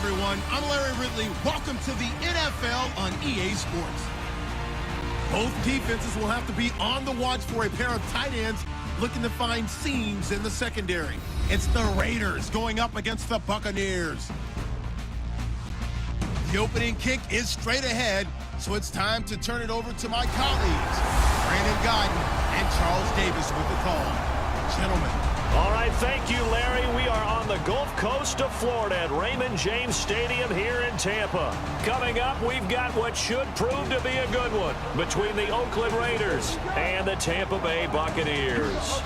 everyone. I'm Larry Ridley. Welcome to the NFL on EA Sports. Both defenses will have to be on the watch for a pair of tight ends looking to find seams in the secondary. It's the Raiders going up against the Buccaneers. The opening kick is straight ahead, so it's time to turn it over to my colleagues, Brandon Godden and Charles Davis with the call. Gentlemen. All right, thank you, Larry. We are on the Gulf Coast of Florida at Raymond James Stadium here in Tampa. Coming up, we've got what should prove to be a good one between the Oakland Raiders and the Tampa Bay Buccaneers.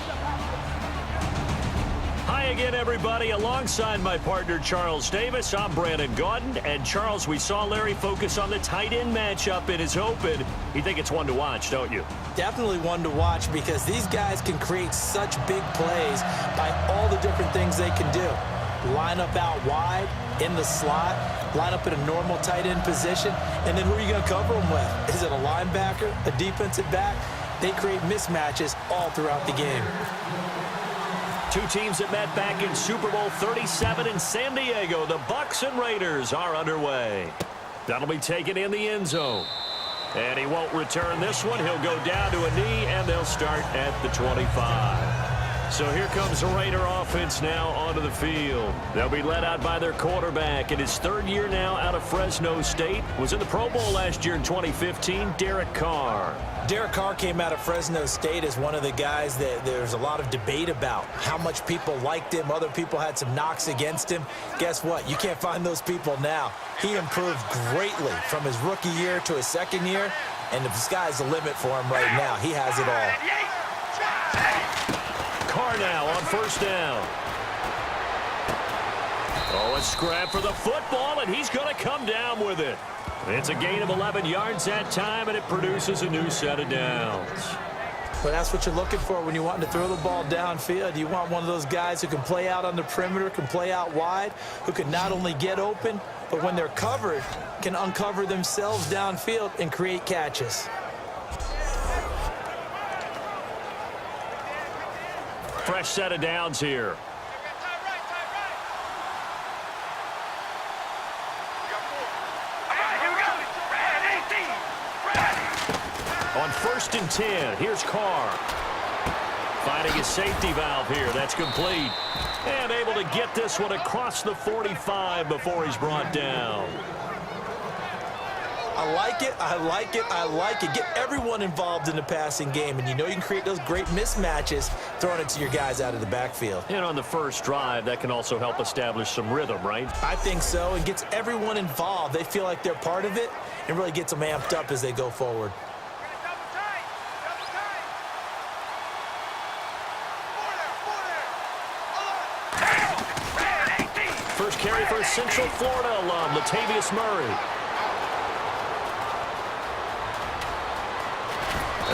Hi again, everybody. Alongside my partner, Charles Davis, I'm Brandon Gaudin. And, Charles, we saw Larry focus on the tight end matchup in his open. You think it's one to watch, don't you? Definitely one to watch because these guys can create such big plays by all the different things they can do. Line up out wide, in the slot, line up in a normal tight end position, and then who are you going to cover them with? Is it a linebacker, a defensive back? They create mismatches all throughout the game. Two teams that met back in Super Bowl 37 in San Diego. The Bucs and Raiders are underway. That'll be taken in the end zone. And he won't return this one. He'll go down to a knee, and they'll start at the 25. So here comes the Raider offense now onto the field. They'll be led out by their quarterback in his third year now out of Fresno State. Was in the Pro Bowl last year in 2015, Derek Carr. Derek Carr came out of Fresno State as one of the guys that there's a lot of debate about. How much people liked him. Other people had some knocks against him. Guess what? You can't find those people now. He improved greatly from his rookie year to his second year, and the sky's the limit for him right now. He has it all. Carr now on first down. Oh, a scrap for the football, and he's going to come down with it. It's a gain of 11 yards that time, and it produces a new set of downs. But that's what you're looking for when you want to throw the ball downfield. You want one of those guys who can play out on the perimeter, can play out wide, who can not only get open, but when they're covered, can uncover themselves downfield and create catches. Fresh set of downs here. On first and 10, here's Carr. Finding his safety valve here. That's complete. And able to get this one across the 45 before he's brought down. I like it, I like it, I like it. Get everyone involved in the passing game, and you know you can create those great mismatches throwing it to your guys out of the backfield. And on the first drive, that can also help establish some rhythm, right? I think so. It gets everyone involved. They feel like they're part of it and really gets them amped up as they go forward. First carry for a Central Florida alum, Latavius Murray.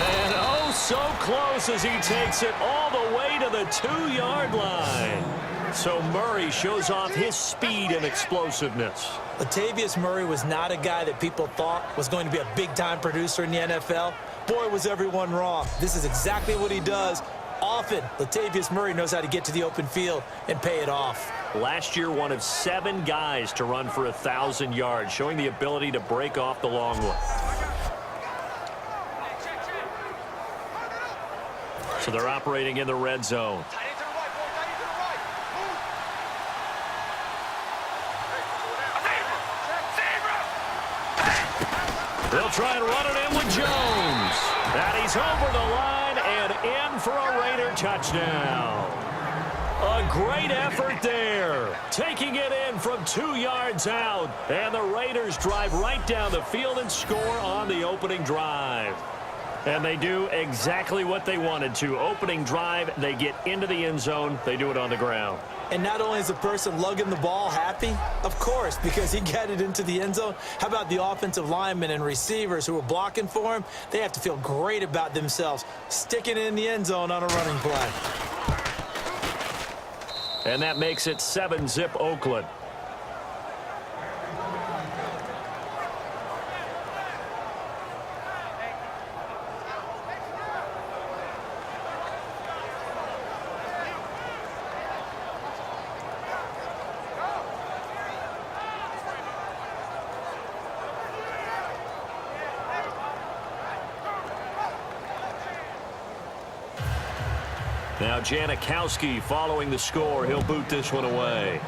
And oh, so close as he takes it all the way to the 2-yard line. So Murray shows off his speed and explosiveness. Latavius Murray was not a guy that people thought was going to be a big-time producer in the NFL. Boy, was everyone wrong. This is exactly what he does. Often, Latavius Murray knows how to get to the open field and pay it off. Last year, one of 7 guys to run for 1,000 yards, showing the ability to break off the long one. So they're operating in the red zone. They'll try and run it in with Jones. And he's over the line and in for a Raider touchdown. A great effort there. Taking it in from 2 yards out. And the Raiders drive right down the field and score on the opening drive. And they do exactly what they wanted to. Opening drive, they get into the end zone. They do it on the ground. And not only is the person lugging the ball happy, of course, because he got it into the end zone. How about the offensive linemen and receivers who are blocking for him? They have to feel great about themselves, sticking it in the end zone on a running play. And that makes it 7-zip Oakland. Now Janikowski following the score. He'll boot this one away.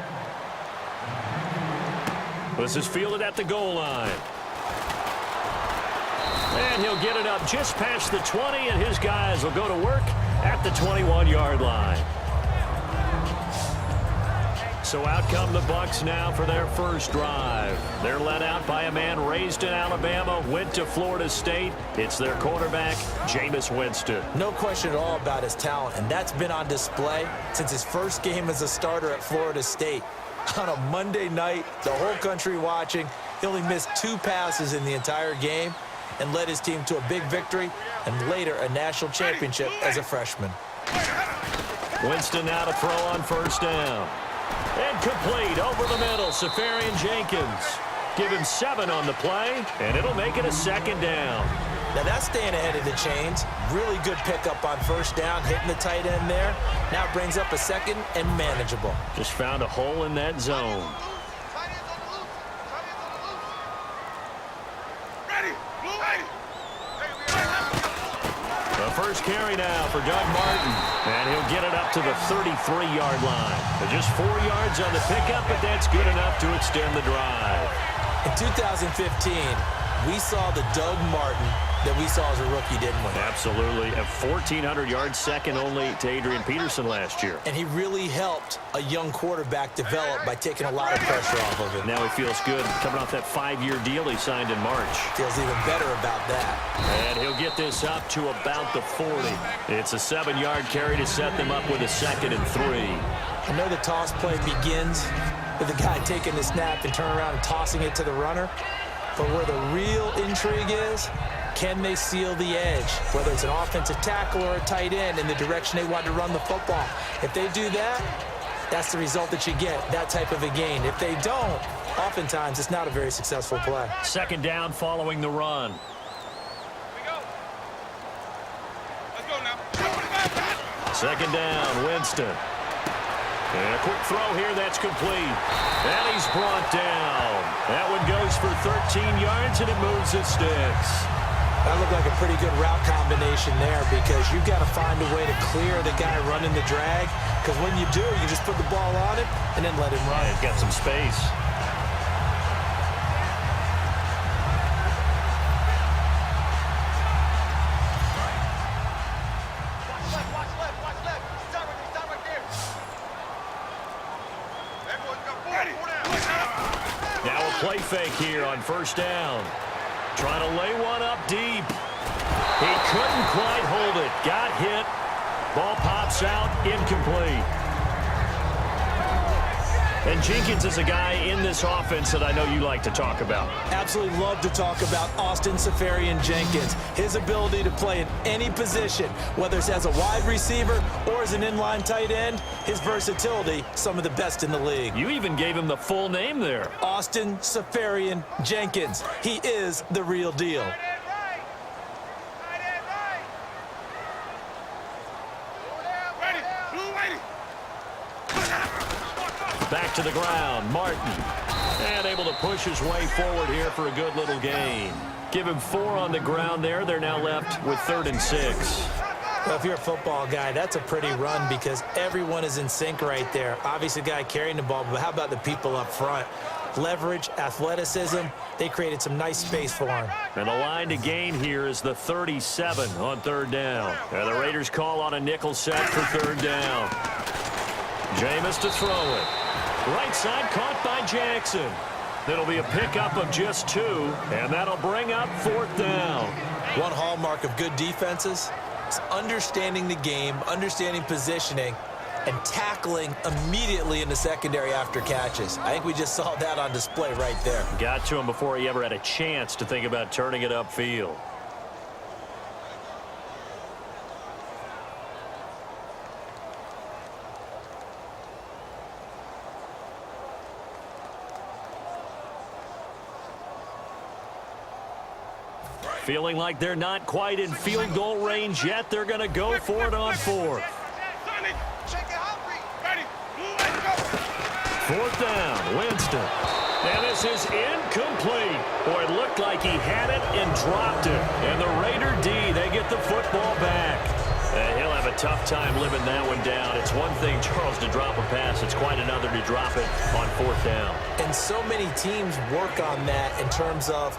This is fielded at the goal line. And he'll get it up just past the 20, and his guys will go to work at the 21-yard line. So out come the Bucs now for their first drive. They're led out by a man raised in Alabama, went to Florida State. It's their quarterback, Jameis Winston. No question at all about his talent, and that's been on display since his first game as a starter at Florida State. On a Monday night, the whole country watching, he only missed 2 passes in the entire game and led his team to a big victory and later a national championship as a freshman. Winston now to throw on first down. And complete over the middle, Safarian Jenkins. Give him 7 on the play, and it'll make it a second down. Now that's staying ahead of the chains. Really good pickup on first down, hitting the tight end there. Now it brings up a second and manageable. Just found a hole in that zone. The first carry now for Doug Martin. And he'll get it up to the 33-yard line. Just 4 yards on the pickup, but that's good enough to extend the drive. In 2015, we saw the Doug Martin that we saw as a rookie, didn't we? Absolutely. A 1,400-yard second only to Adrian Peterson last year. And he really helped a young quarterback develop by taking a lot of pressure off of him. Now he feels good coming off that 5-year deal he signed in March. Feels even better about that. And he'll get this up to about the 40. It's a 7-yard carry to set them up with a 2nd and 3. I know the toss play begins with the guy taking the snap and turning around and tossing it to the runner. But where the real intrigue is, can they seal the edge, whether it's an offensive tackle or a tight end in the direction they want to run the football? If they do that, that's the result that you get, that type of a gain. If they don't, oftentimes it's not a very successful play. Second down following the run. Second down, Winston. And a quick throw here, that's complete. And he's brought down. That one goes for 13 yards, and it moves the sticks. That looked like a pretty good route combination there because you've got to find a way to clear the guy running the drag. Because when you do, you just put the ball on him and then let him run. He's got some space. Now a play fake here on first down. Trying to lay one up deep. He couldn't quite hold it. Got hit. Ball pops out. Incomplete. And Jenkins is a guy in this offense that I know you like to talk about. Absolutely love to talk about Austin Safarian Jenkins. His ability to play in any position, whether it's as a wide receiver or as an inline tight end, his versatility, some of the best in the league. You even gave him the full name there. Austin Safarian Jenkins. He is the real deal. Back to the ground, Martin. And able to push his way forward here for a good little gain. Give him 4 on the ground there. They're now left with 3rd and 6. Well, if you're a football guy, that's a pretty run because everyone is in sync right there. Obviously, the guy carrying the ball, but how about the people up front? Leverage, athleticism, they created some nice space for him. And the line to gain here is the 37 on 3rd down. And the Raiders call on a nickel set for 3rd down. Jameis to throw it. Right side caught by Jackson. It'll be a pickup of just 2, and that'll bring up 4th down. One hallmark of good defenses is understanding the game, understanding positioning, and tackling immediately in the secondary after catches. I think we just saw that on display right there. Got to him before he ever had a chance to think about turning it upfield. Feeling like they're not quite in field goal range yet. They're going to go for it on 4th. 4th down, Winston. And this is incomplete. Boy, it looked like he had it and dropped it. And the Raider D, they get the football back. He'll have a tough time living that one down. It's one thing, Charles, to drop a pass. It's quite another to drop it on 4th down. And so many teams work on that in terms of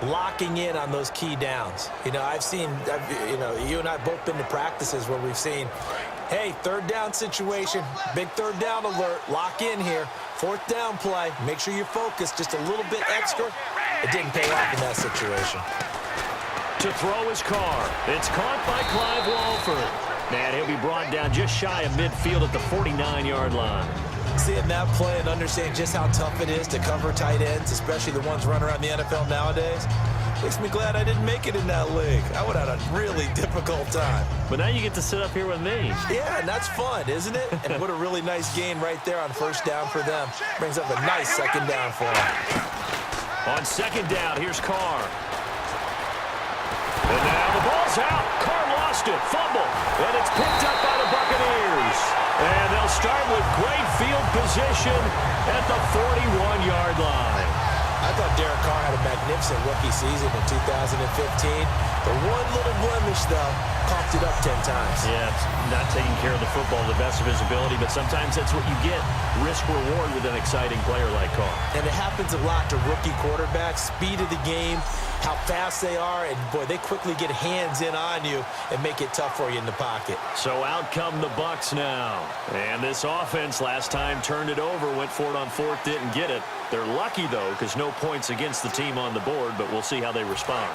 locking in on those key downs. You know, you and I both been to practices where we've seen, hey, 3rd down situation, big 3rd down alert, lock in here, 4th down play, make sure you're focused just a little bit extra. It didn't pay off in that situation. To throw his car. It's caught by Clive Walford. And he'll be brought down just shy of midfield at the 49-yard line. Seeing that play and understanding just how tough it is to cover tight ends, especially the ones running around the NFL nowadays, makes me glad I didn't make it in that league. I would have had a really difficult time. But now you get to sit up here with me. Yeah, and that's fun, isn't it? And what a really nice gain right there on 1st down for them. Brings up a nice 2nd down for them. On 2nd down, here's Carr. And now the ball's out. Carr lost it. Fumble. And it's picked up by the Buccaneers. And they'll start with great field position at the 41-yard line. I thought Derek Carr had a magnificent rookie season in 2015. The one little blemish, though, coughed it up 10 times. Yeah, it's not taking care of the football to the best of his ability, but sometimes that's what you get. Risk-reward with an exciting player like Carr. And it happens a lot to rookie quarterbacks. Speed of the game, how fast they are, and, boy, they quickly get hands in on you and make it tough for you in the pocket. So out come the Bucs now. And this offense last time turned it over, went for it on 4th, didn't get it. They're lucky, though, because no points against the team on the board, but we'll see how they respond.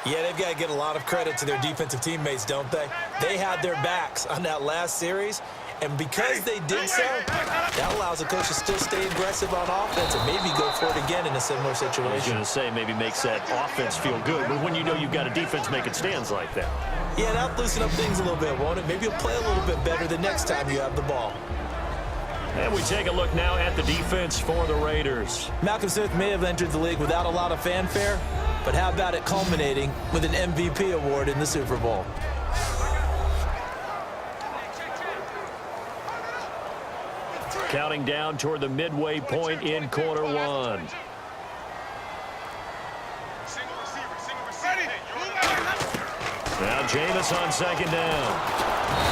Yeah, they've got to get a lot of credit to their defensive teammates, don't they? They had their backs on that last series, and because they did so, that allows the coach to still stay aggressive on offense and maybe go for it again in a similar situation. I was going to say maybe makes that offense feel good, but when you know you've got a defense making stands like that. Yeah, that'll loosen up things a little bit, won't it? Maybe you'll play a little bit better the next time you have the ball. And we take a look now at the defense for the Raiders. Malcolm Smith may have entered the league without a lot of fanfare, but how about it culminating with an MVP award in the Super Bowl? Counting down toward the midway point in quarter 1. Now Jameis on 2nd down.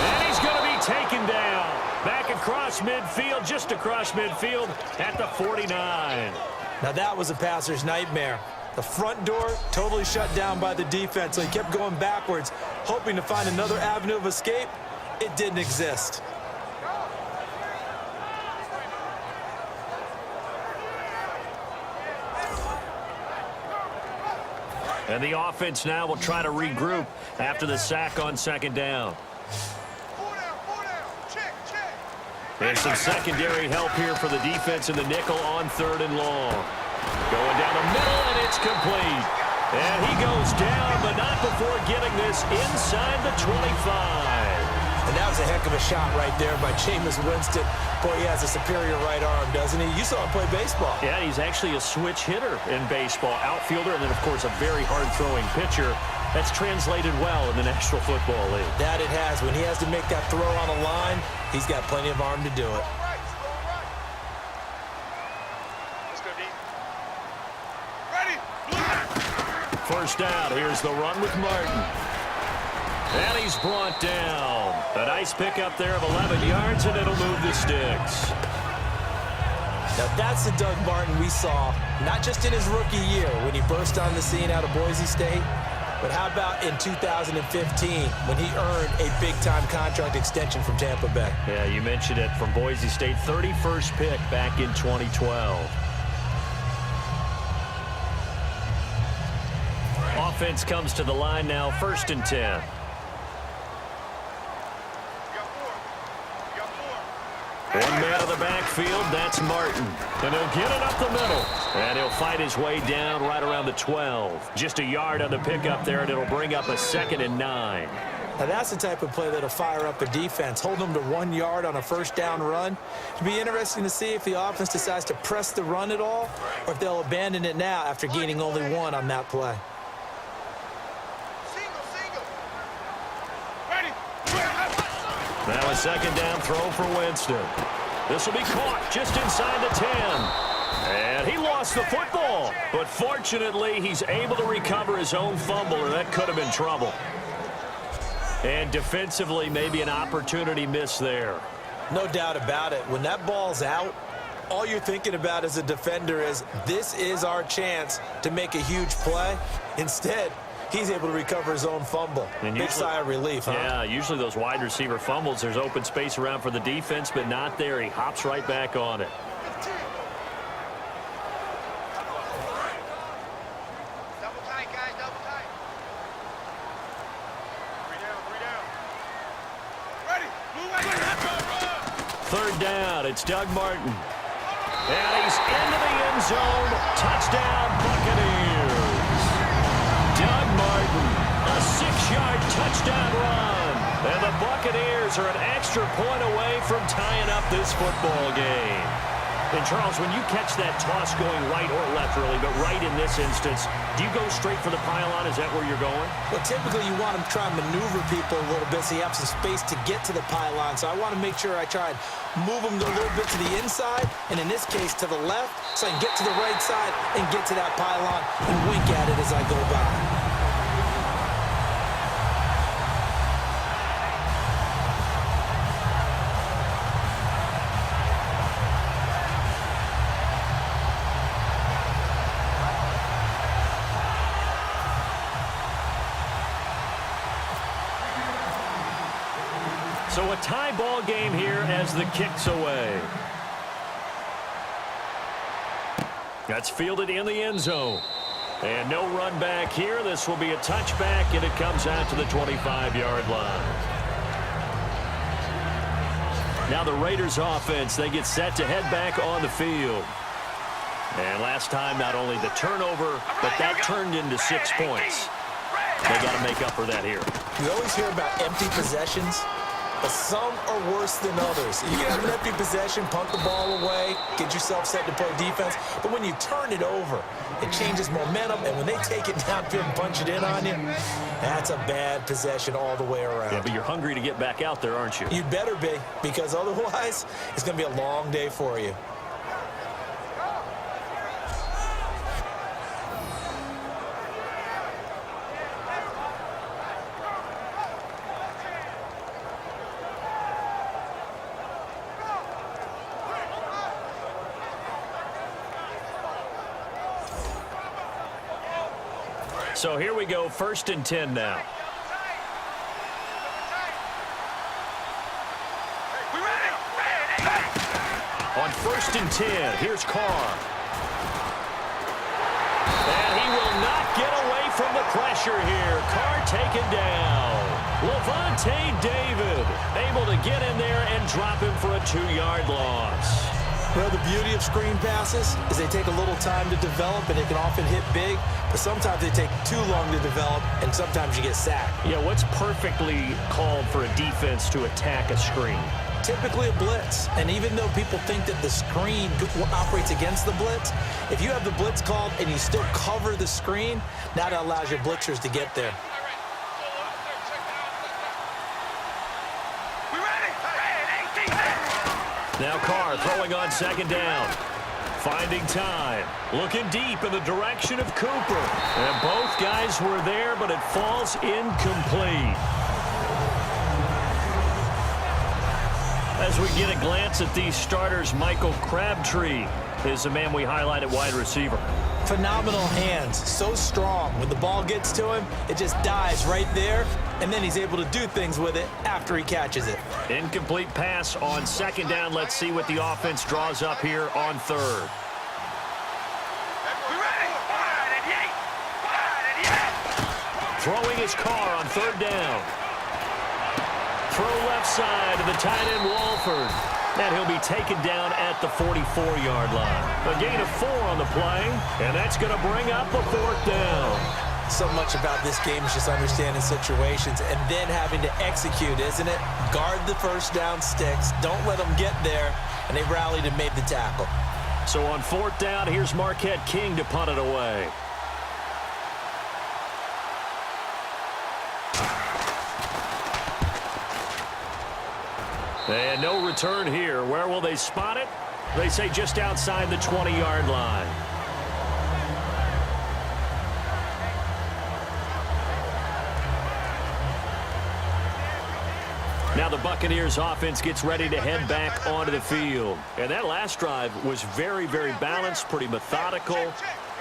And he's going to be taken down. Back across midfield, just across midfield at the 49. Now that was a passer's nightmare. The front door totally shut down by the defense, so he kept going backwards, hoping to find another avenue of escape. It didn't exist. And the offense now will try to regroup after the sack on 2nd down. There's some secondary help here for the defense in the nickel on 3rd and long. Going down the middle, and it's complete. And he goes down, but not before getting this inside the 25. And that was a heck of a shot right there by Jameis Winston. Boy, he has a superior right arm, doesn't he? You saw him play baseball. Yeah, he's actually a switch hitter in baseball. Outfielder, and then, of course, a very hard-throwing pitcher. That's translated well in the National Football League. That it has. When he has to make that throw on a line, he's got plenty of arm to do it. First down, here's the run with Martin. And he's brought down. A nice pickup there of 11 yards, and it'll move the sticks. Now that's the Doug Martin we saw, not just in his rookie year when he burst on the scene out of Boise State, but how about in 2015 when he earned a big-time contract extension from Tampa Bay? Yeah, you mentioned it, from Boise State, 31st pick back in 2012. Offense comes to the line now, 1st and 10. One man of the backfield, that's Martin. And he'll get it up the middle. And he'll fight his way down right around the 12. Just a yard on the pickup there, and it'll bring up a 2nd and 9. Now that's the type of play that'll fire up a defense, hold them to 1 yard on a 1st down run. It'll be interesting to see if the offense decides to press the run at all, or if they'll abandon it now after gaining only 1 on that play. Now a 2nd down throw for Winston. This will be caught just inside the 10. And he lost the football. But fortunately, he's able to recover his own fumble, or that could have been trouble. And defensively, maybe an opportunity miss there. No doubt about it. When that ball's out, all you're thinking about as a defender is, this is our chance to make a huge play. Instead, he's able to recover his own fumble. And big sigh of relief, huh? Yeah, usually those wide receiver fumbles, there's open space around for the defense, but not there. He hops right back on it. Double tight, guys, double tight. 3 down. Ready, Third down, it's Doug Martin. And he's into the end zone. Touchdown, Buccaneers. Doug Martin, a 6-yard touchdown run. And the Buccaneers are an extra point away from tying up this football game. And, Charles, when you catch that toss going right or left, really, but right in this instance, do you go straight for the pylon? Is that where you're going? Well, typically you want to try and maneuver people a little bit so you have some space to get to the pylon. So I want to make sure I try and move them a little bit to the inside, and in this case to the left, so I can get to the right side and get to that pylon and wink at it as I go by. So a tie ball game here as the kick's away. That's fielded in the end zone. And no run back here. This will be a touchback, and it comes out to the 25-yard line. Now the Raiders offense, they get set to head back on the field. And last time, not only the turnover, but that turned into 6 points. They got to make up for that here. You always hear about empty possessions, but some are worse than others. You can have an empty possession, punt the ball away, get yourself set to play defense, but when you turn it over, it changes momentum, and when they take it downfield and punch it in on you, that's a bad possession all the way around. Yeah, but you're hungry to get back out there, aren't you? You better be, because otherwise, it's going to be a long day for you. So here we go, 1st and 10 now. On 1st and 10, here's Carr. And he will not get away from the pressure here. Carr taken down. Levante David able to get in there and drop him for a 2-yard loss. Well, the beauty of screen passes is they take a little time to develop, and they can often hit big, but sometimes they take too long to develop, and sometimes you get sacked. Yeah, what's perfectly called for a defense to attack a screen? Typically a blitz, and even though people think that the screen operates against the blitz, if you have the blitz called and you still cover the screen, now that allows your blitzers to get there. Now Carr throwing on 2nd down. Finding time. Looking deep in the direction of Cooper. And both guys were there, but it falls incomplete. As we get a glance at these starters, Michael Crabtree is the man we highlight at wide receiver. Phenomenal hands, so strong. When the ball gets to him, it just dives right there, and then he's able to do things with it after he catches it. Incomplete pass on 2nd down. Let's see what the offense draws up here on 3rd. Throwing his Carr on 3rd down. Throw left side to the tight end Walford. And he'll be taken down at the 44-yard line. A gain of 4 on the play, and that's going to bring up a 4th down. So much about this game is just understanding situations and then having to execute, isn't it? Guard the 1st down sticks. Don't let them get there. And they rallied and made the tackle. So on 4th down, here's Marquette King to punt it away. And no return here. Where will they spot it? They say just outside the 20-yard line. Now the Buccaneers offense gets ready to head back onto the field. And that last drive was very, very balanced, pretty methodical.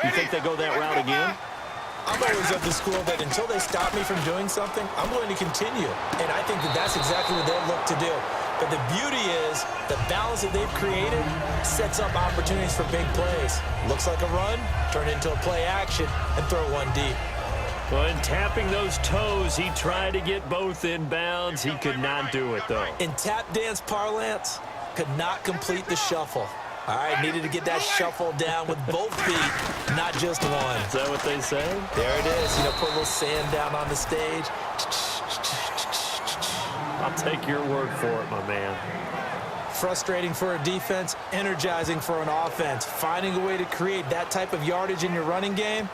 You think they go that route again? I'm always of the school that until they stop me from doing something, I'm going to continue. And I think that that's exactly what they'll look to do. But the beauty is the balance that they've created sets up opportunities for big plays. Looks like a run, turn it into a play action, and throw one deep. Well, in tapping those toes, he tried to get both in bounds. He could not do it, though. In tap dance parlance, could not complete the shuffle. All right, needed to get that shuffle down with both feet, not just one. Is that what they say? There it is. You know, put a little sand down on the stage. I'll take your word for it, my man. Frustrating for a defense, energizing for an offense. Finding a way to create that type of yardage in your running game,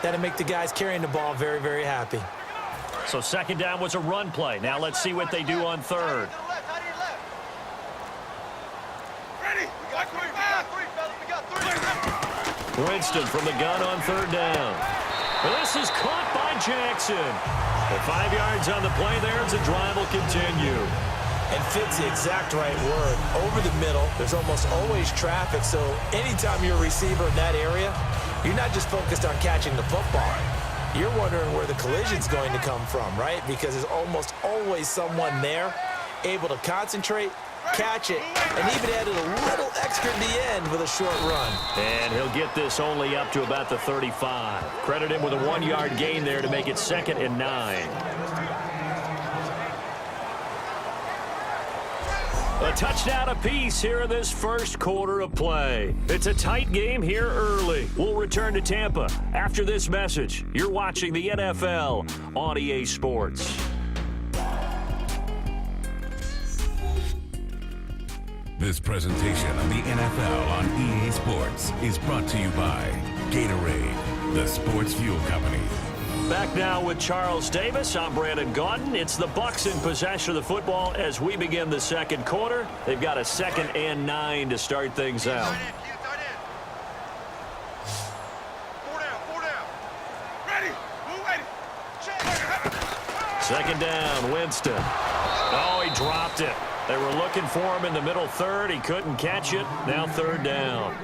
that'll make the guys carrying the ball very, very happy. So second down was a run play. Now let's see what they do on third. Winston from the gun on third down. Well, this is caught by Jackson. With 5 yards on the play there as the drive will continue. And fits the exact right word. Over the middle, there's almost always traffic, so anytime you're a receiver in that area, you're not just focused on catching the football. You're wondering where the collision's going to come from, right? Because there's almost always someone there able to concentrate, catch it, and even added a little extra at the end with a short run. And he'll get this only up to about the 35. Credit him with a 1-yard gain there to make it 2nd and 9. A touchdown apiece here in this first quarter of play. It's a tight game here early. We'll return to Tampa after this message. You're watching the NFL on EA Sports. This presentation of the NFL on EA Sports is brought to you by Gatorade, the sports fuel company. Back now with Charles Davis. I'm Brandon Gaudin. It's the Bucs in possession of the football as we begin the second quarter. They've got a 2nd and 9 to start things out. Second down, Winston. Oh, he dropped it. They were looking for him in the middle third. He couldn't catch it. Now third down.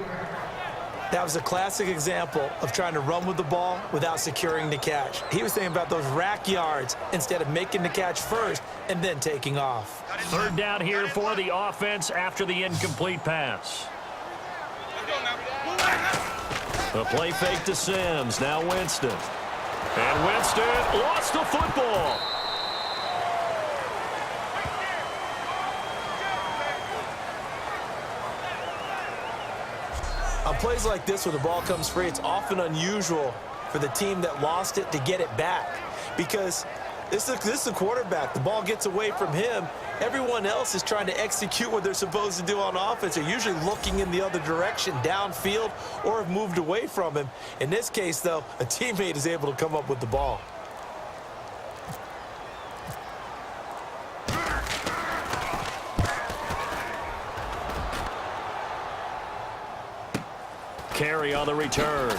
That was a classic example of trying to run with the ball without securing the catch. He was thinking about those rack yards instead of making the catch first and then taking off. Third down here for the offense after the incomplete pass. The play fake to Sims. Now Winston. And Winston lost the football. On plays like this where the ball comes free, it's often unusual for the team that lost it to get it back because this is a quarterback. The ball gets away from him. Everyone else is trying to execute what they're supposed to do on offense. They're usually looking in the other direction, downfield, or have moved away from him. In this case, though, a teammate is able to come up with the ball. Carry on the return.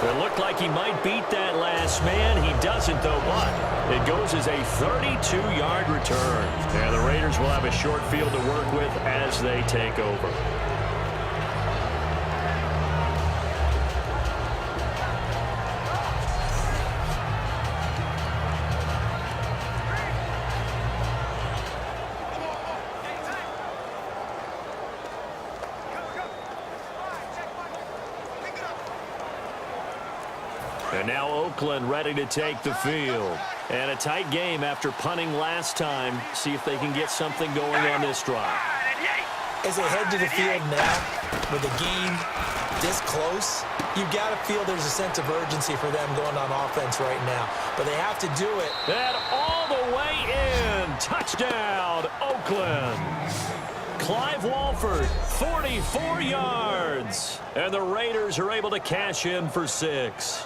It looked like he might beat that last man. He doesn't, though, but it goes as a 32-yard return. And the Raiders will have a short field to work with as they take over. And now Oakland ready to take the field. And a tight game after punting last time. See if they can get something going on this drive. As they head to the field now, with the game this close, you've got to feel there's a sense of urgency for them going on offense right now. But they have to do it. And all the way in. Touchdown, Oakland. Clive Walford, 44 yards. And the Raiders are able to cash in for 6.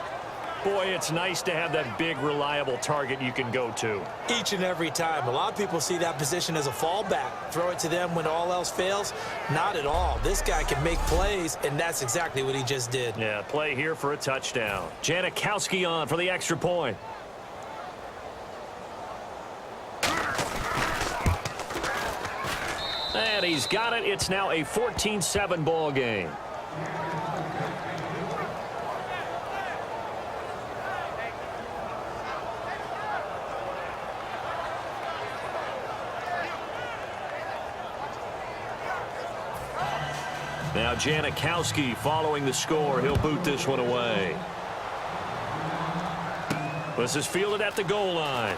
Boy, it's nice to have that big, reliable target you can go to. Each and every time. A lot of people see that position as a fallback. Throw it to them when all else fails. Not at all. This guy can make plays, and that's exactly what he just did. Yeah, play here for a touchdown. Janikowski on for the extra point. And he's got it. It's now a 14-7 ball game. Now Janikowski following the score. He'll boot this one away. This is fielded at the goal line.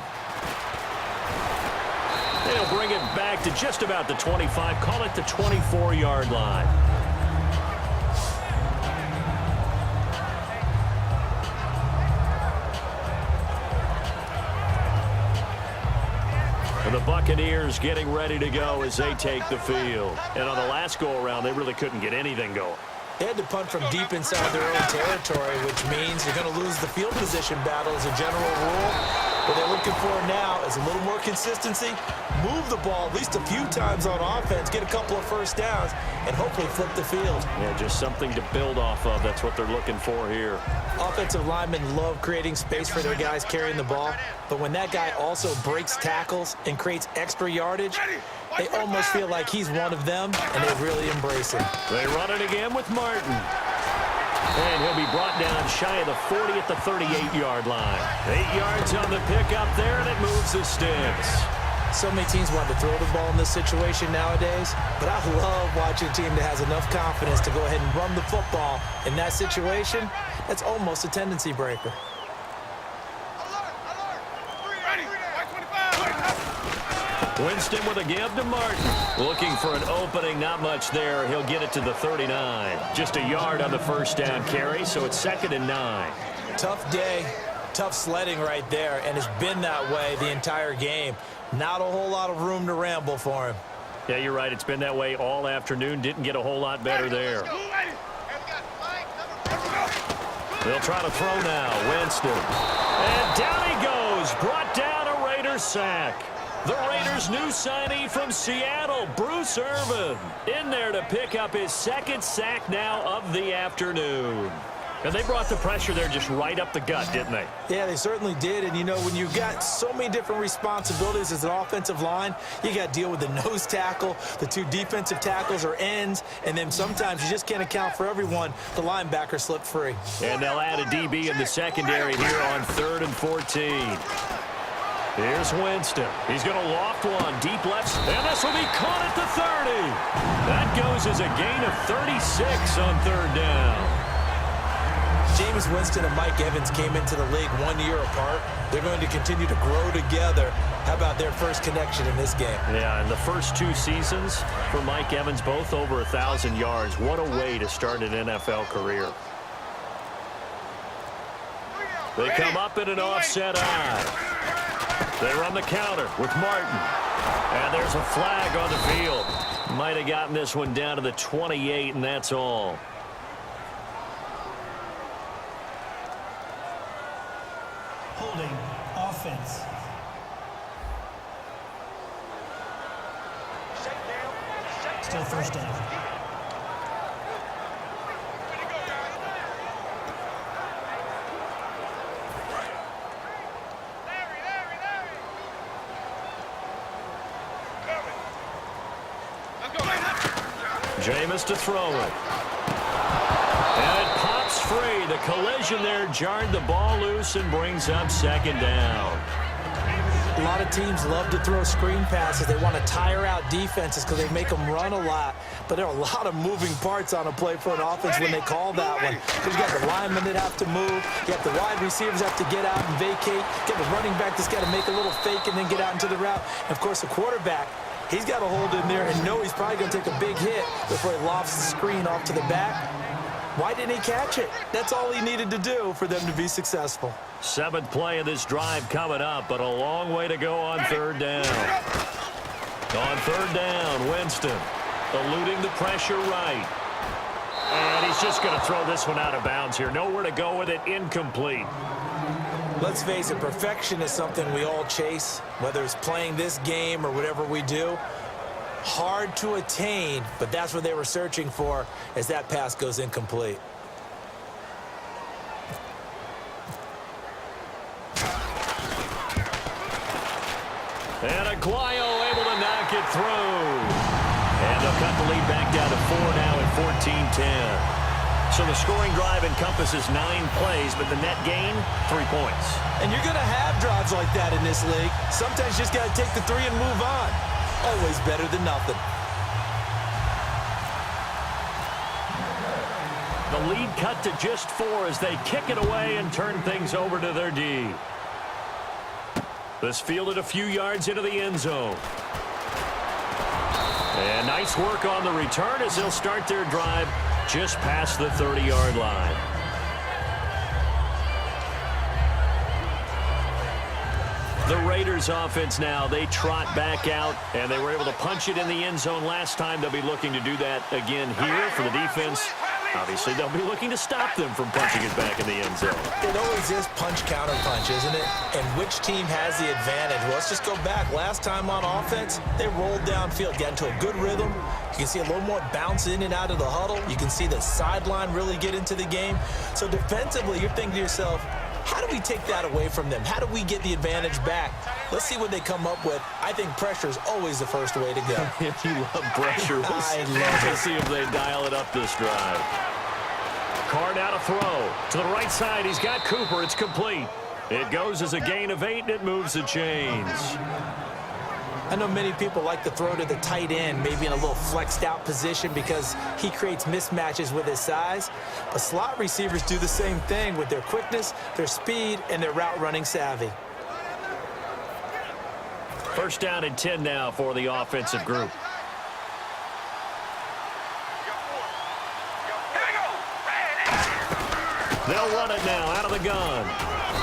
They'll bring it back to just about the 25. Call it the 24-yard line. And the Buccaneers getting ready to go as they take the field. And on the last go-around, they really couldn't get anything going. They had to punt from deep inside their own territory, which means you're going to lose the field position battle as a general rule. What they're looking for now is a little more consistency, move the ball at least a few times on offense, get a couple of first downs, and hopefully flip the field. Yeah, just something to build off of. That's what they're looking for here. Offensive linemen love creating space for their guys carrying the ball, but when that guy also breaks tackles and creates extra yardage, they almost feel like he's one of them, and they really embrace him. They run it again with Martin. And he'll be brought down shy of the 40 at the 38-yard line. 8 yards on the pickup there, and it moves the sticks. So many teams want to throw the ball in this situation nowadays, but I love watching a team that has enough confidence to go ahead and run the football. In that situation, that's almost a tendency breaker. Winston with a give to Martin. Looking for an opening, not much there. He'll get it to the 39. Just a yard on the first down carry, so it's 2nd and 9. Tough day, tough sledding right there, and it's been that way the entire game. Not a whole lot of room to ramble for him. Yeah, you're right. It's been that way all afternoon. Didn't get a whole lot better there. They'll try to throw now. Winston. And down he goes. Brought down a Raider sack. The Raiders' new signee from Seattle, Bruce Irvin, in there to pick up his 2nd sack now of the afternoon. And they brought the pressure there just right up the gut, didn't they? Yeah, they certainly did. And, you know, when you've got so many different responsibilities as an offensive line, you got to deal with the nose tackle, the 2 defensive tackles or ends, and then sometimes you just can't account for everyone. The linebacker slipped free. And they'll add a DB in the secondary here on 3rd and 14. Here's Winston. He's going to loft one. Deep left. And this will be caught at the 30. That goes as a gain of 36 on 3rd down. Jameis Winston and Mike Evans came into the league 1 year apart. They're going to continue to grow together. How about their first connection in this game? Yeah, in the first 2 seasons for Mike Evans, both over 1,000 yards. What a way to start an NFL career. They come up in an offset eye. They run the counter with Martin. And there's a flag on the field. Might have gotten this one down to the 28, and that's all. Holding offense. Still first down. Jameis to throw it. And it pops free. The collision there jarred the ball loose and brings up 2nd down. A lot of teams love to throw screen passes. They want to tire out defenses because they make them run a lot. But there are a lot of moving parts on a play for an offense when they call that one. Because you got the linemen that have to move. You have the wide receivers that have to get out and vacate. You got the running back that's got to make a little fake and then get out into the route. And, of course, the quarterback, he's got to hold in there and know he's probably going to take a big hit before he lofts the screen off to the back. Why didn't he catch it? That's all he needed to do for them to be successful. 7th play of this drive coming up, but a long way to go on 3rd down. On 3rd down, Winston eluding the pressure right. And he's just going to throw this one out of bounds here. Nowhere to go with it. Incomplete. Let's face it, perfection is something we all chase, whether it's playing this game or whatever we do. Hard to attain, but that's what they were searching for as that pass goes incomplete. And Aguayo able to knock it through. And they'll cut the lead back down to 4 now at 14-10. So the scoring drive encompasses 9 plays, but the net gain, 3 points. And you're going to have drives like that in this league. Sometimes you just got to take the 3 and move on. Always better than nothing. The lead cut to just 4 as they kick it away and turn things over to their D. This fielded a few yards into the end zone. And nice work on the return as they'll start their drive just past the 30-yard line. The Raiders offense now, they trot back out, and they were able to punch it in the end zone last time. They'll be looking to do that again here for the defense. Obviously, they'll be looking to stop them from punching it back in the end zone. It always is punch-counter-punch, isn't it? And which team has the advantage? Well, let's just go back. Last time on offense, they rolled downfield, got into a good rhythm. You can see a little more bounce in and out of the huddle. You can see the sideline really get into the game. So defensively, you're thinking to yourself, how do we take that away from them? How do we get the advantage back? Let's see what they come up with. I think pressure is always the first way to go. If you love pressure, we'll see if they dial it up this drive. Card out a throw. To the right side, he's got Cooper. It's complete. It goes as a gain of 8, and it moves the chains. I know many people like to throw to the tight end, maybe in a little flexed out position because he creates mismatches with his size. But slot receivers do the same thing with their quickness, their speed, and their route running savvy. First down and 10 now for the offensive group. They'll run it now out of the gun.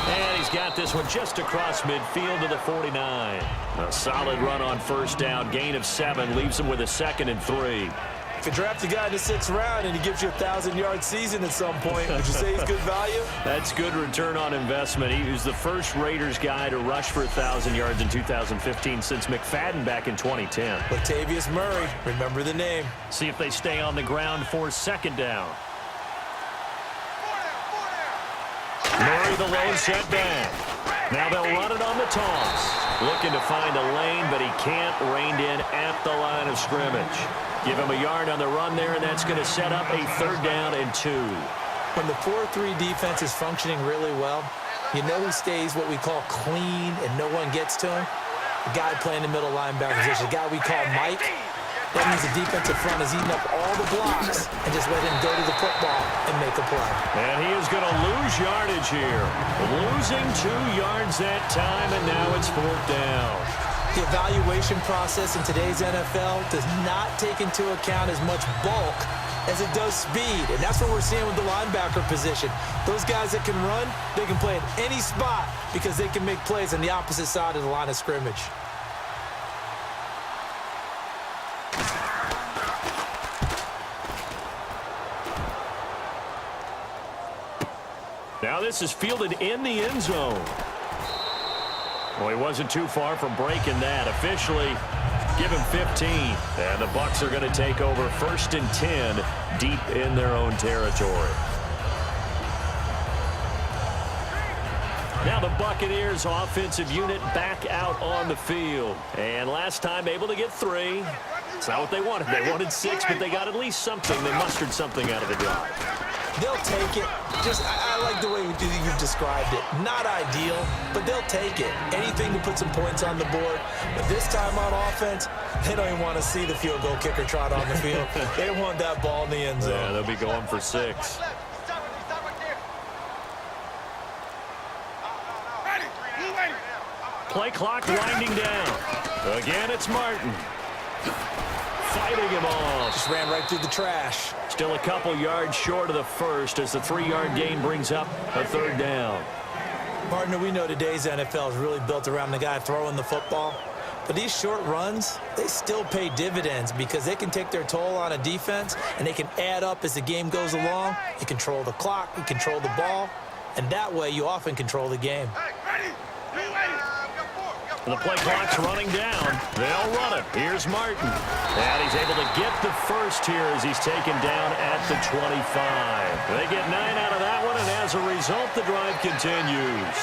And he's got this one just across midfield to the 49. A solid run on first down. Gain of 7 leaves him with a 2nd and 3. If you draft a guy in the 6th round and he gives you a 1,000-yard season at some point, would you say he's good value? That's good return on investment. He was the first Raiders guy to rush for 1,000 yards in 2015 since McFadden back in 2010. Latavius Murray, remember the name. See if they stay on the ground for 2nd down. Murray the lone setback. Now they'll run it on the toss. Looking to find a lane, but he can't. Reined in at the line of scrimmage. Give him a yard on the run there, and that's going to set up a 3rd down and 2. When the 4-3 defense is functioning really well, you know who stays what we call clean and no one gets to him? The guy playing the middle linebacker position, the guy we call Mike. That means the defensive front is eating up all the blocks and just let him go to the football and make a play. And he is going to lose yardage here. Losing 2 yards that time, and now it's 4th down. The evaluation process in today's NFL does not take into account as much bulk as it does speed, and that's what we're seeing with the linebacker position. Those guys that can run, they can play at any spot because they can make plays on the opposite side of the line of scrimmage. Now this is fielded in the end zone. Well, he wasn't too far from breaking that. Officially, give him 15. And the Bucs are going to take over 1st and 10 deep in their own territory. Now the Buccaneers offensive unit back out on the field. And last time able to get 3. It's not what they wanted. They wanted 6, but they got at least something. They mustered something out of the drive. They'll take it. I like the way you've described it. Not ideal, but they'll take it. Anything to put some points on the board. But this time on offense, they don't even want to see the field goal kicker trot on the field. They want that ball in the end zone. Yeah, they'll be going for 6. Play clock winding down. Again, it's Martin. Fighting him off. Just ran right through the trash. Still a couple yards short of the first as the 3-yard gain brings up a 3rd down. Partner, we know today's NFL is really built around the guy throwing the football. But these short runs, they still pay dividends because they can take their toll on a defense, and they can add up as the game goes along. You control the clock, you control the ball, and that way you often control the game. Hey, ready? Be ready. The play clock's running down. They'll run it. Here's Martin. And he's able to get the first here as he's taken down at the 25. They get 9 out of that one, and as a result, the drive continues.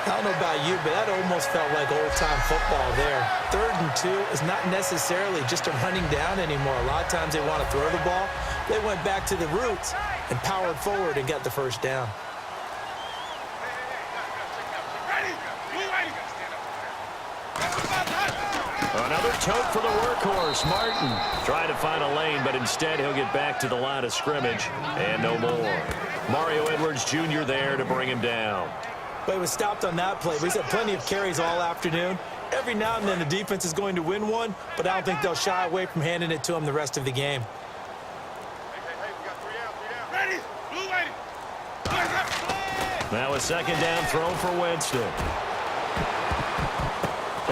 I don't know about you, but that almost felt like old-time football there. 3rd and 2 is not necessarily just a running down anymore. A lot of times they want to throw the ball. They went back to the roots and powered forward and got the first down. Another tote for the workhorse, Martin. Trying to find a lane, but instead he'll get back to the line of scrimmage and no more. Mario Edwards Jr. there to bring him down. But he was stopped on that play. He's had plenty of carries all afternoon. Every now and then the defense is going to win one, but I don't think they'll shy away from handing it to him the rest of the game. Hey, we got 3 down. Ready? Blue lady. Now a 2nd down throw for Winston.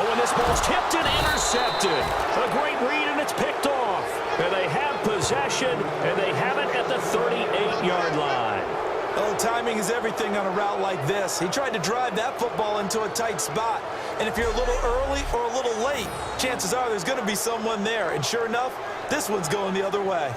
Oh, and this ball's tipped and intercepted. A great read, and it's picked off. And they have possession, and they have it at the 38-yard line. Oh, timing is everything on a route like this. He tried to drive that football into a tight spot. And if you're a little early or a little late, chances are there's going to be someone there. And sure enough, this one's going the other way.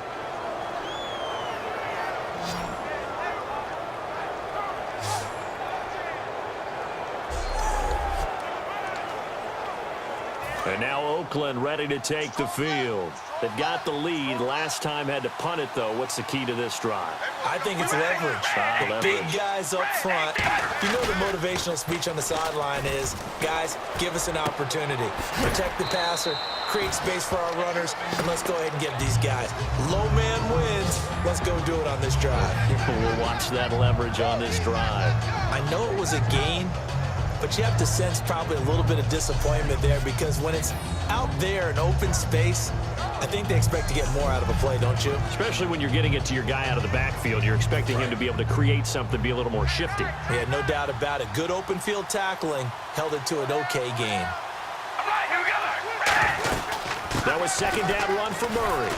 And now Oakland ready to take the field. They've got the lead. Last time had to punt it, though. What's the key to this drive? I think it's leverage. Leverage. Big guys up front. You know the motivational speech on the sideline is, guys, give us an opportunity. Protect the passer, create space for our runners, and let's go ahead and get these guys. Low man wins. Let's go do it on this drive. We'll watch that leverage on this drive. I know it was a gain, but you have to sense probably a little bit of disappointment there because when it's out there in open space, I think they expect to get more out of a play, don't you? Especially when you're getting it to your guy out of the backfield. You're expecting him to be able to create something, be a little more shifty. Yeah, no doubt about it. Good open field tackling held it to an okay gain. That was 2nd down run for Murray.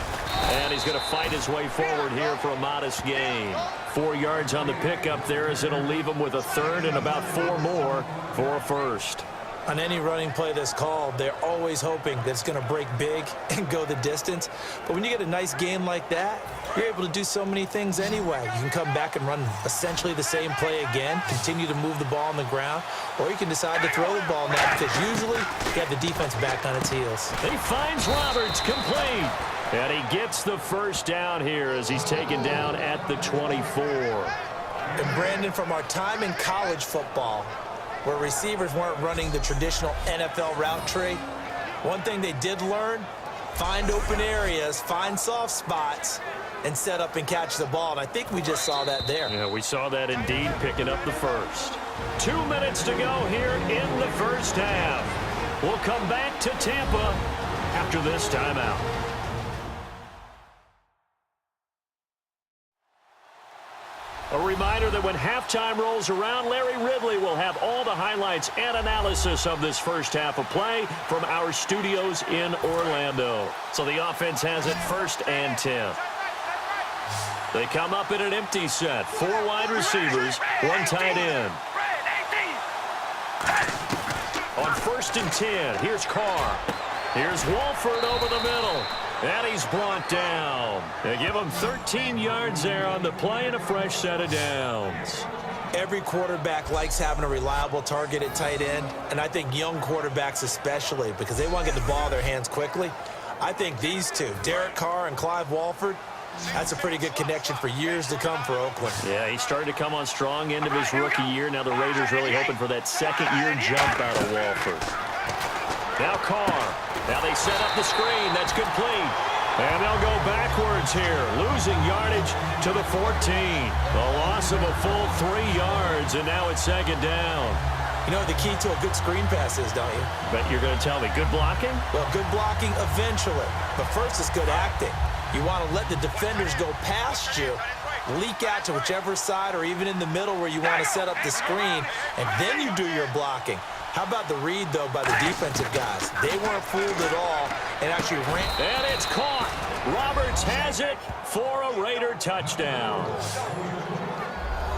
And he's going to fight his way forward here for a modest gain. 4 yards on the pickup there as it'll leave him with a 3rd and about 4 more for a first. On any running play that's called, they're always hoping that it's going to break big and go the distance. But when you get a nice gain like that, you're able to do so many things anyway. You can come back and run essentially the same play again, continue to move the ball on the ground, or you can decide to throw the ball now because usually you have the defense back on its heels. He finds Roberts complete. And he gets the first down here as he's taken down at the 24. And Brandon, from our time in college football, where receivers weren't running the traditional NFL route tree, one thing they did learn, find open areas, find soft spots, and set up and catch the ball. And I think we just saw that there. Yeah, we saw that indeed, picking up the first. 2 minutes to go here in the first half. We'll come back to Tampa after this timeout. A reminder that when halftime rolls around, Larry Ridley will have all the highlights and analysis of this first half of play from our studios in Orlando. So the offense has it 1st and 10. They come up in an empty set. 4 wide receivers, 1 tight end. On 1st and 10, here's Carr. Here's Wolford over the middle. And he's brought down. They give him 13 yards there on the play and a fresh set of downs. Every quarterback likes having a reliable target at tight end, and I think young quarterbacks especially because they want to get the ball in their hands quickly. I think these two, Derek Carr and Clive Walford, that's a pretty good connection for years to come for Oakland. Yeah, he started to come on strong end of his rookie year. Now the Raiders really hoping for that 2nd-year jump out of Walford. Now Carr. Now they set up the screen. That's complete. And they'll go backwards here, losing yardage to the 14. A loss of a full 3 yards, and now it's 2nd down. You know what the key to a good screen pass is, don't you? Bet you're going to tell me. Good blocking? Well, good blocking eventually. But first it's good acting. You want to let the defenders go past you, leak out to whichever side or even in the middle where you want to set up the screen, and then you do your blocking. How about the read, though, by the defensive guys? They weren't fooled at all and actually ran. And it's caught. Roberts has it for a Raider touchdown.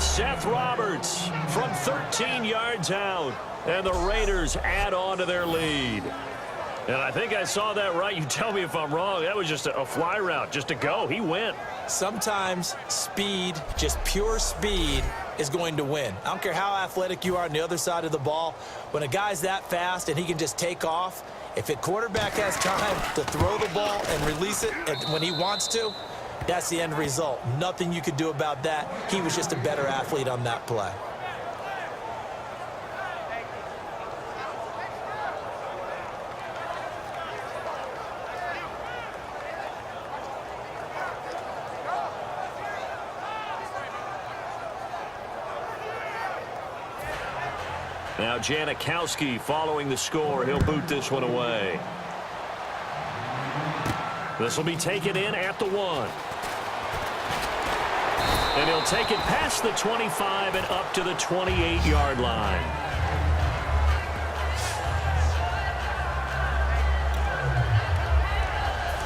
Seth Roberts from 13 yards out. And the Raiders add on to their lead. And I think I saw that right. You tell me if I'm wrong. That was just a fly route, just to go. He went. Sometimes speed, just pure speed, is going to win. I don't care how athletic you are on the other side of the ball. When a guy's that fast and he can just take off, if a quarterback has time to throw the ball and release it when he wants to, that's the end result. Nothing you could do about that. He was just a better athlete on that play. Now Janikowski following the score. He'll boot this one away. This will be taken in at the 1. And he'll take it past the 25 and up to the 28-yard line.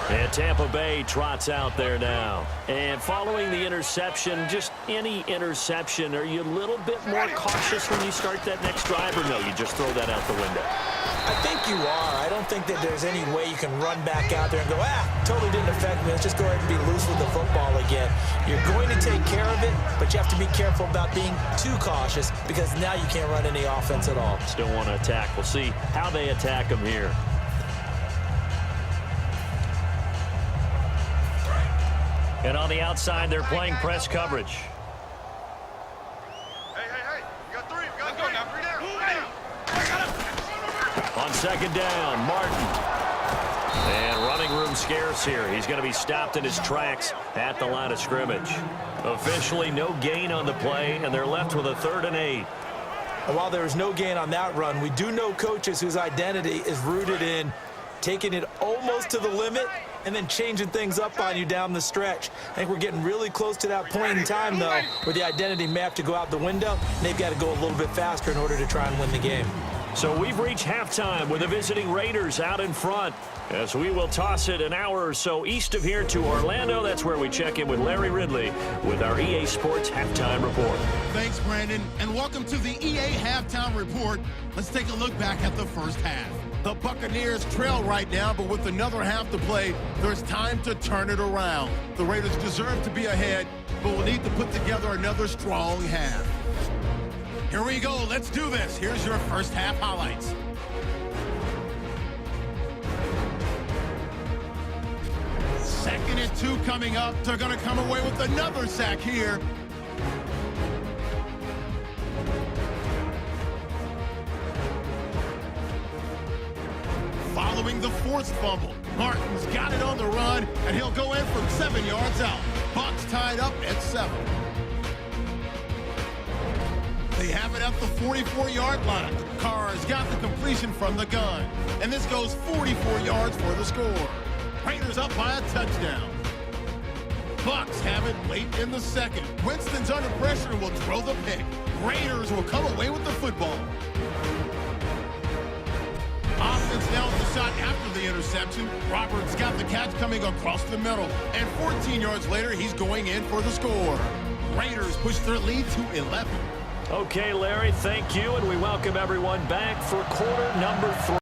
And Tampa Bay trots out there now. And following the interception, just any interception, are you a little bit more cautious when you start that next drive, or no, you just throw that out the window? I think you are. I don't think that there's any way you can run back out there and go, totally didn't affect me. Let's just go ahead and be loose with the football again. You're going to take care of it, but you have to be careful about being too cautious because now you can't run any offense at all. Still want to attack. We'll see how they attack them here. And on the outside, they're playing press coverage. Hey. You got 3. You got 3. Now 3 down. 3 down. On second down, Martin. And running room scarce here. He's going to be stopped in his tracks at the line of scrimmage. Officially no gain on the play, and they're left with a 3rd and 8. And while there was no gain on that run, we do know coaches whose identity is rooted in taking it almost to the limit and then changing things up on you down the stretch. I think we're getting really close to that point in time, though, where the identity may have to go out the window, and they've got to go a little bit faster in order to try and win the game. So we've reached halftime with the visiting Raiders out in front, as we will toss it an hour or so east of here to Orlando. That's where we check in with Larry Ridley with our EA Sports Halftime Report. Thanks, Brandon, and welcome to the EA Halftime Report. Let's take a look back at the first half. The Buccaneers trail right now, but with another half to play, there's time to turn it around. The Raiders deserve to be ahead, but will need to put together another strong half. Here we go. Let's do this. Here's your first half highlights. Second and 2 coming up. They're going to come away with another sack here. Following the forced fumble, Martin's got it on the run, and he'll go in from 7 yards out. Bucs tied up at 7. They have it at the 44-yard line. Carr's got the completion from the gun, and this goes 44 yards for the score. Raiders up by a touchdown. Bucs have it late in the second. Winston's under pressure and will throw the pick. Raiders will come away with the football. Offense now with the shot after the interception. Roberts got the catch coming across the middle. And 14 yards later, he's going in for the score. Raiders push their lead to 11. Okay, Larry, thank you, and we welcome everyone back for quarter number 3.